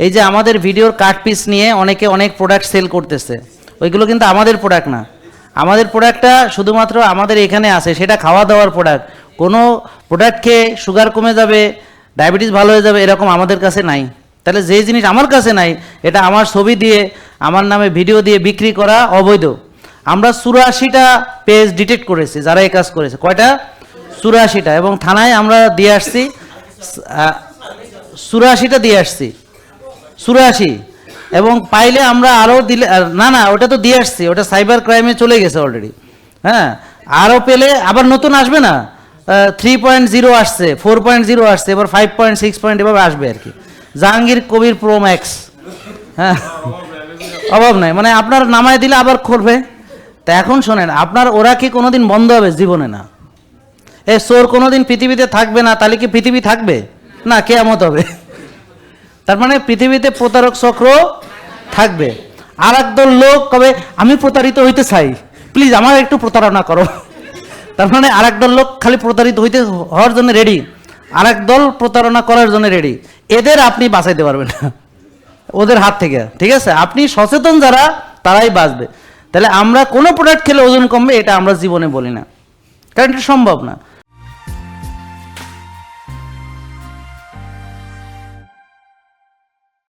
এই যে আমাদের ভিডিওর কাট পিস নিয়ে অনেকে অনেক প্রোডাক্ট সেল করতেছে, ওইগুলো কিন্তু আমাদের প্রোডাক্ট না। আমাদের প্রোডাক্টটা শুধুমাত্র আমাদের এখানে আছে, সেটা খাওয়া দাওয়ার প্রোডাক্ট। কোনো প্রোডাক্ট খেয়ে সুগার কমে যাবে, ডায়াবেটিস ভালো হয়ে যাবে এরকম আমাদের কাছে নাই। তাহলে যে জিনিস আমার কাছে নাই, এটা আমার ছবি দিয়ে আমার নামে ভিডিও দিয়ে বিক্রি করা অবৈধ। আমরা 84টা পেজ ডিটেক্ট করেছি যারা এই কাজ করেছে। কয়টা? 84টা। এবং থানায় আমরা দিয়ে আসছি 84টা দিয়ে আসছি, 84। এবং পাইলে আমরা আরও দিলে, না ওটা তো দিয়ে আসছি, ওটা সাইবার ক্রাইমে চলে গেছে অলরেডি। হ্যাঁ, আরও পেলে আবার নতুন আসবে না, 3.0 আসছে, 4.0 আসছে, এবার 5.6 এভাবে আসবে আর কি। Jahangir Kabir pro max. হ্যাঁ, অভাব নাই, মানে আপনার নামায় দিলে আবার করবে। তা এখন শোনেন, আপনার ওরা কি কোনোদিন বন্ধ হবে? জীবনে না। চোর কোনোদিন পৃথিবীতে থাকবে না, তাহলে কি পৃথিবী থাকবে? না, কিয়ামত হবে। তার মানে পৃথিবীতে প্রতারক চক্র থাকবে। আর একদল লোক কবে আমি প্রতারিত হইতে চাই, প্লিজ আমার একটু প্রতারণা করো। তার মানে আর একদল লোক খালি প্রতারিত হওয়ার জন্য রেডি, আর একদল প্রতারণা করার জন্য রেডি। এদের আপনি বাঁচাইতে পারবেন না ওদের হাত থেকে, ঠিক আছে? আপনি সচেতন যারা, তারাই বাঁচবে। তাহলে আমরা কোনো প্রোডাক্ট খেলে ওজন কমবে এটা আমরা জীবনে বলি না, কারণ এটা সম্ভব না।